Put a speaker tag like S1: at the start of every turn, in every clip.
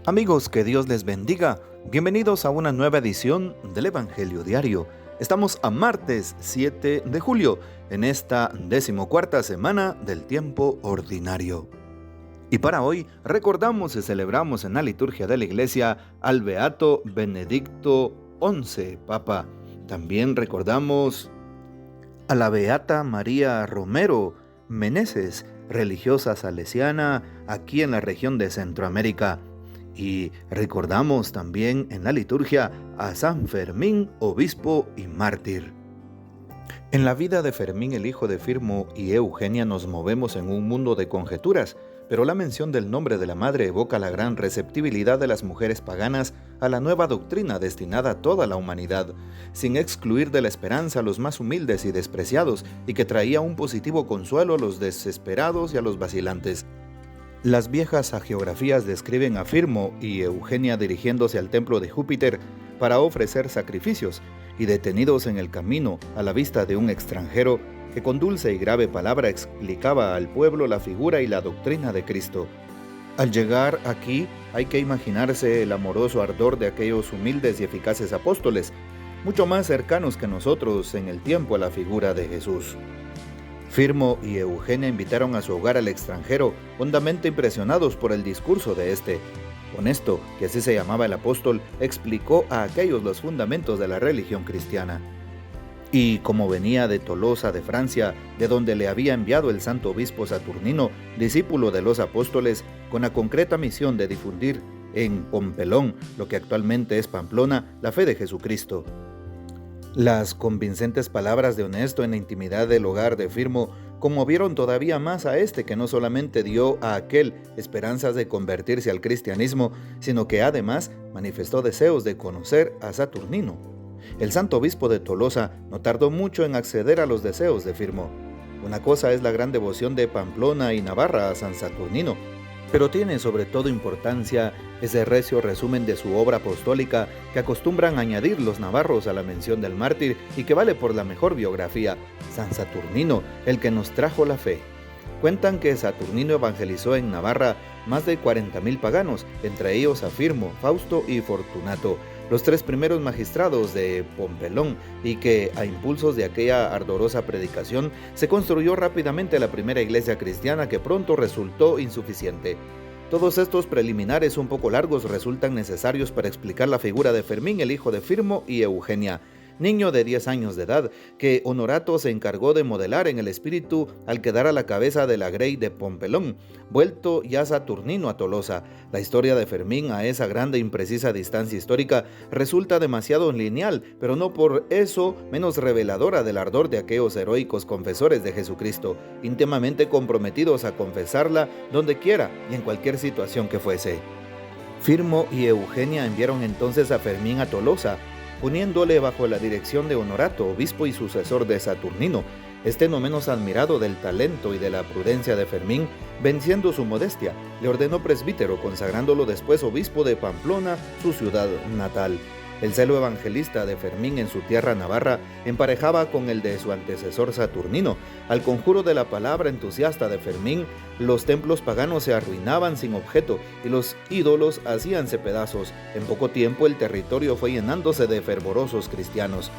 S1: Amigos, que Dios les bendiga. Bienvenidos a una nueva edición del Evangelio Diario. Estamos a martes 7 de julio, en esta 14ª semana del tiempo ordinario. Y para hoy recordamos y celebramos en la liturgia de la Iglesia al Beato Benedicto XI, Papa. También recordamos a la Beata María Romero Meneses, religiosa salesiana aquí en la región de Centroamérica. Y recordamos también en la liturgia a San Fermín, obispo y mártir. En la vida de Fermín, el hijo de Firmo, y Eugenia nos movemos en un mundo de conjeturas, pero la mención del nombre de la madre evoca la gran receptibilidad de las mujeres paganas a la nueva doctrina destinada a toda la humanidad, sin excluir de la esperanza a los más humildes y despreciados, y que traía un positivo consuelo a los desesperados y a los vacilantes. Las viejas hagiografías describen a Firmo y Eugenia dirigiéndose al templo de Júpiter para ofrecer sacrificios y detenidos en el camino a la vista de un extranjero que con dulce y grave palabra explicaba al pueblo la figura y la doctrina de Cristo. Al llegar aquí hay que imaginarse el amoroso ardor de aquellos humildes y eficaces apóstoles, mucho más cercanos que nosotros en el tiempo a la figura de Jesús. Firmo y Eugenia invitaron a su hogar al extranjero, hondamente impresionados por el discurso de este. Honesto, que así se llamaba el apóstol, explicó a aquellos los fundamentos de la religión cristiana. Y como venía de Tolosa de Francia, de donde le había enviado el santo obispo Saturnino, discípulo de los apóstoles, con la concreta misión de difundir en Pompelón, lo que actualmente es Pamplona, la fe de Jesucristo. Las convincentes palabras de Honesto en la intimidad del hogar de Firmo conmovieron todavía más a este, que no solamente dio a aquel esperanzas de convertirse al cristianismo, sino que además manifestó deseos de conocer a Saturnino. El santo obispo de Tolosa no tardó mucho en acceder a los deseos de Firmo. Una cosa es la gran devoción de Pamplona y Navarra a San Saturnino, pero tiene sobre todo importancia ese recio resumen de su obra apostólica que acostumbran añadir los navarros a la mención del mártir y que vale por la mejor biografía: San Saturnino, el que nos trajo la fe. Cuentan que Saturnino evangelizó en Navarra más de 40.000 paganos, entre ellos a Firmo, Fausto y Fortunato, los tres primeros magistrados de Pompelón, y que a impulsos de aquella ardorosa predicación se construyó rápidamente la primera iglesia cristiana, que pronto resultó insuficiente. Todos estos preliminares un poco largos resultan necesarios para explicar la figura de Fermín, el hijo de Firmo y Eugenia, niño de 10 años de edad, que Honorato se encargó de modelar en el espíritu al quedar a la cabeza de la Grey de Pompelón, vuelto ya Saturnino a Tolosa. La historia de Fermín a esa grande e imprecisa distancia histórica resulta demasiado lineal, pero no por eso menos reveladora del ardor de aquellos heroicos confesores de Jesucristo, íntimamente comprometidos a confesarla donde quiera y en cualquier situación que fuese. Firmo y Eugenia enviaron entonces a Fermín a Tolosa, poniéndole bajo la dirección de Honorato, obispo y sucesor de Saturnino. Este, no menos admirado del talento y de la prudencia de Fermín, venciendo su modestia, le ordenó presbítero, consagrándolo después obispo de Pamplona, su ciudad natal. El celo evangelista de Fermín en su tierra navarra emparejaba con el de su antecesor Saturnino. Al conjuro de la palabra entusiasta de Fermín, los templos paganos se arruinaban sin objeto y los ídolos hacíanse pedazos. En poco tiempo el territorio fue llenándose de fervorosos cristianos.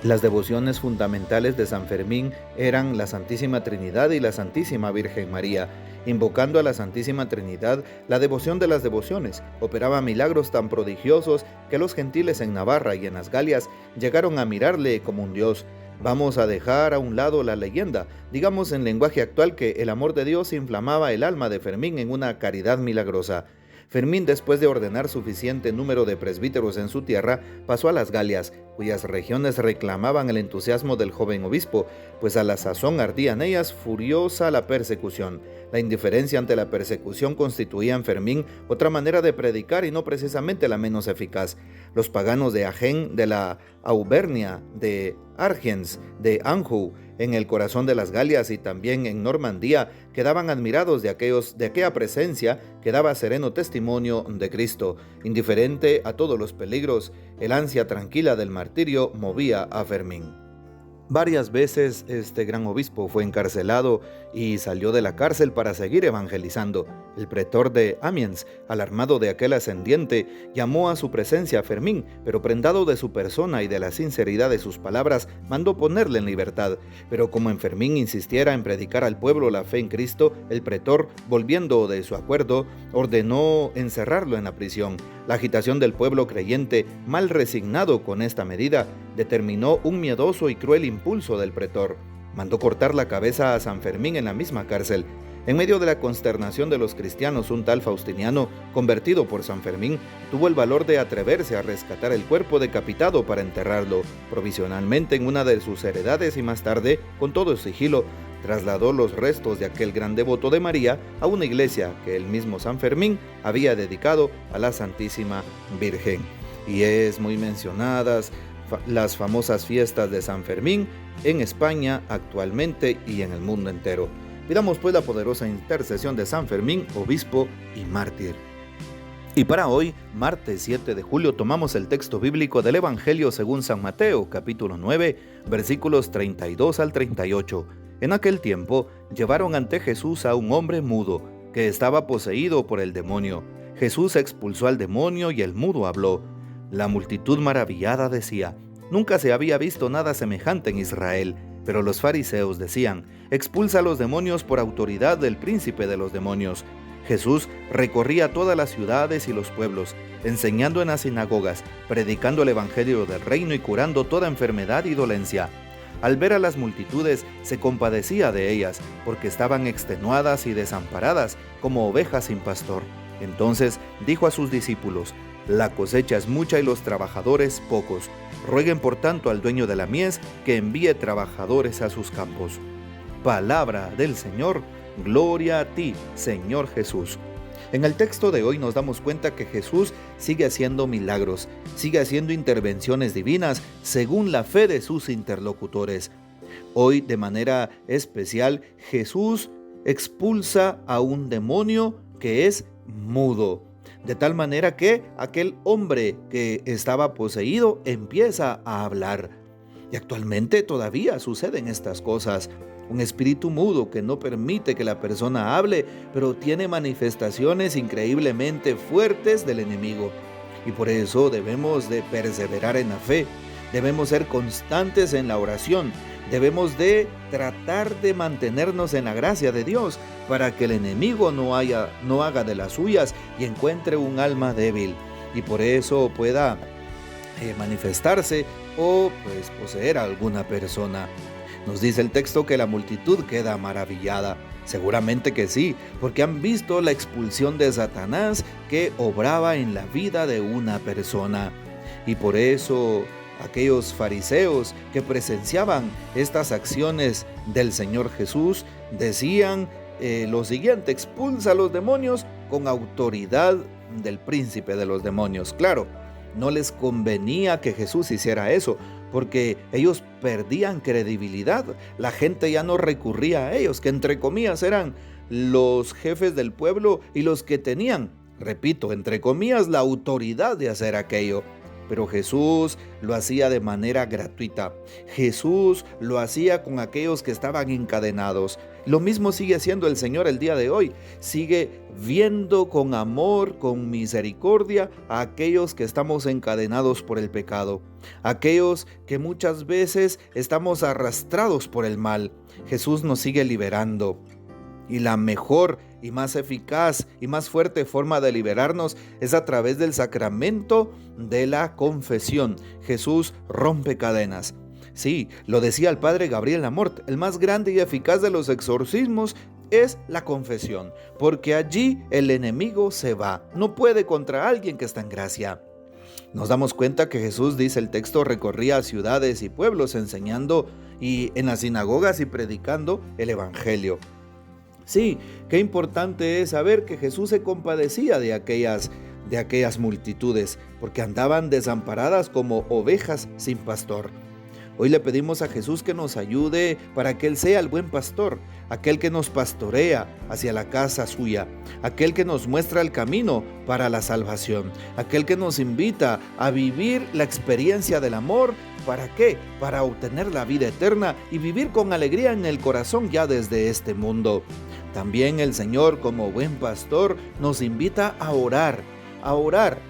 S1: Las devociones fundamentales de San Fermín eran la Santísima Trinidad y la Santísima Virgen María. Invocando a la Santísima Trinidad, la devoción de las devociones operaba milagros tan prodigiosos que los gentiles en Navarra y en las Galias llegaron a mirarle como un dios. Vamos a dejar a un lado la leyenda, digamos en lenguaje actual, que el amor de Dios inflamaba el alma de Fermín en una caridad milagrosa. Fermín, después de ordenar suficiente número de presbíteros en su tierra, pasó a las Galias, cuyas regiones reclamaban el entusiasmo del joven obispo, pues a la sazón ardía en ellas furiosa la persecución. La indiferencia ante la persecución constituía en Fermín otra manera de predicar, y no precisamente la menos eficaz. Los paganos de Agen, de la Auvernia, de Argens, de Anjou, en el corazón de las Galias y también en Normandía, quedaban admirados de aquella presencia que daba sereno testimonio de Cristo. Indiferente a todos los peligros, el ansia tranquila del martirio movía a Fermín. Varias veces este gran obispo fue encarcelado y salió de la cárcel para seguir evangelizando. El pretor de Amiens, alarmado de aquel ascendiente, llamó a su presencia a Fermín, pero prendado de su persona y de la sinceridad de sus palabras, mandó ponerle en libertad. Pero como en Fermín insistiera en predicar al pueblo la fe en Cristo, el pretor, volviendo de su acuerdo, ordenó encerrarlo en la prisión. La agitación del pueblo creyente, mal resignado con esta medida, determinó un miedoso y cruel impulso del pretor. Mandó cortar la cabeza a San Fermín en la misma cárcel. En medio de la consternación de los cristianos, un tal Faustiniano, convertido por San Fermín, tuvo el valor de atreverse a rescatar el cuerpo decapitado para enterrarlo provisionalmente en una de sus heredades y más tarde, con todo sigilo, trasladó los restos de aquel gran devoto de María a una iglesia que el mismo San Fermín había dedicado a la Santísima Virgen. Y es muy mencionadas las famosas fiestas de San Fermín en España actualmente y en el mundo entero. Pidamos pues la poderosa intercesión de San Fermín, obispo y mártir. Y para hoy, martes 7 de julio, tomamos el texto bíblico del Evangelio según San Mateo, capítulo 9, versículos 32 al 38. En aquel tiempo, llevaron ante Jesús a un hombre mudo, que estaba poseído por el demonio. Jesús expulsó al demonio y el mudo habló. La multitud maravillada decía: nunca se había visto nada semejante en Israel. Pero los fariseos decían: expulsa a los demonios por autoridad del príncipe de los demonios. Jesús recorría todas las ciudades y los pueblos, enseñando en las sinagogas, predicando el evangelio del reino y curando toda enfermedad y dolencia. Al ver a las multitudes, se compadecía de ellas, porque estaban extenuadas y desamparadas, como ovejas sin pastor. Entonces dijo a sus discípulos: la cosecha es mucha y los trabajadores pocos. Rueguen por tanto al dueño de la mies que envíe trabajadores a sus campos. Palabra del Señor, gloria a ti, Señor Jesús. En el texto de hoy nos damos cuenta que Jesús sigue haciendo milagros, sigue haciendo intervenciones divinas según la fe de sus interlocutores. Hoy, de manera especial, Jesús expulsa a un demonio que es mudo, de tal manera que aquel hombre que estaba poseído empieza a hablar. Y actualmente todavía suceden estas cosas. Un espíritu mudo que no permite que la persona hable, pero tiene manifestaciones increíblemente fuertes del enemigo. Y por eso debemos de perseverar en la fe, debemos ser constantes en la oración, debemos de tratar de mantenernos en la gracia de Dios para que el enemigo no haga de las suyas y encuentre un alma débil y por eso pueda manifestarse o pues poseer a alguna persona. Nos dice el texto que la multitud queda maravillada. Seguramente que sí, porque han visto la expulsión de Satanás que obraba en la vida de una persona. Y por eso aquellos fariseos que presenciaban estas acciones del Señor Jesús decían lo siguiente: expulsa a los demonios con autoridad del príncipe de los demonios. Claro, no les convenía que Jesús hiciera eso, porque ellos perdían credibilidad. La gente ya no recurría a ellos, que entre comillas eran los jefes del pueblo y los que tenían, repito, entre comillas, la autoridad de hacer aquello. Pero Jesús lo hacía de manera gratuita. Jesús lo hacía con aquellos que estaban encadenados. Lo mismo sigue haciendo el Señor el día de hoy. Sigue viendo con amor, con misericordia a aquellos que estamos encadenados por el pecado. Aquellos que muchas veces estamos arrastrados por el mal. Jesús nos sigue liberando. Y la mejor y más eficaz y más fuerte forma de liberarnos es a través del sacramento de la confesión. Jesús rompe cadenas. Sí, lo decía el padre Gabriel Lamort, el más grande y eficaz de los exorcismos es la confesión, porque allí el enemigo se va, no puede contra alguien que está en gracia. Nos damos cuenta que Jesús, dice el texto, recorría ciudades y pueblos enseñando y en las sinagogas y predicando el evangelio. Sí, qué importante es saber que Jesús se compadecía de aquellas multitudes, porque andaban desamparadas como ovejas sin pastor. Hoy le pedimos a Jesús que nos ayude para que Él sea el buen pastor, aquel que nos pastorea hacia la casa suya, aquel que nos muestra el camino para la salvación, aquel que nos invita a vivir la experiencia del amor ¿Para qué? Para obtener la vida eterna y vivir con alegría en el corazón ya desde este mundo. También el Señor, como buen pastor, nos invita a orar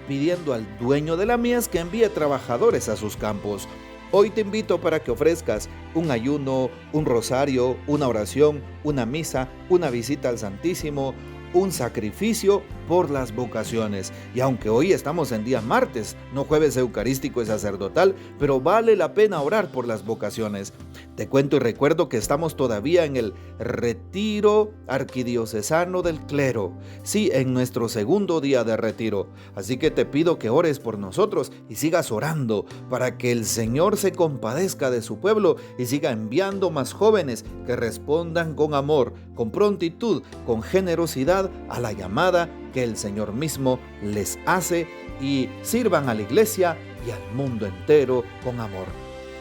S1: pidiendo al dueño de la mies que envíe trabajadores a sus campos. Hoy te invito para que ofrezcas un ayuno, un rosario, una oración, una misa, una visita al Santísimo, un sacrificio por las vocaciones. Y aunque hoy estamos en día martes, no jueves eucarístico y sacerdotal, pero vale la pena orar por las vocaciones. Te cuento y recuerdo que estamos todavía en el retiro arquidiocesano del clero. Sí, en nuestro segundo día de retiro. Así que te pido que ores por nosotros y sigas orando para que el Señor se compadezca de su pueblo y siga enviando más jóvenes que respondan con amor, con prontitud, con generosidad a la llamada que el Señor mismo les hace y sirvan a la iglesia y al mundo entero con amor.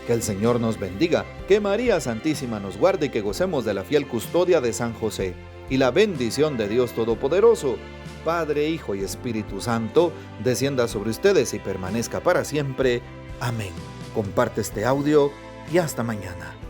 S1: Que el Señor nos bendiga, que María Santísima nos guarde y que gocemos de la fiel custodia de San José. Y la bendición de Dios Todopoderoso, Padre, Hijo y Espíritu Santo, descienda sobre ustedes y permanezca para siempre. Amén. Comparte este audio y hasta mañana.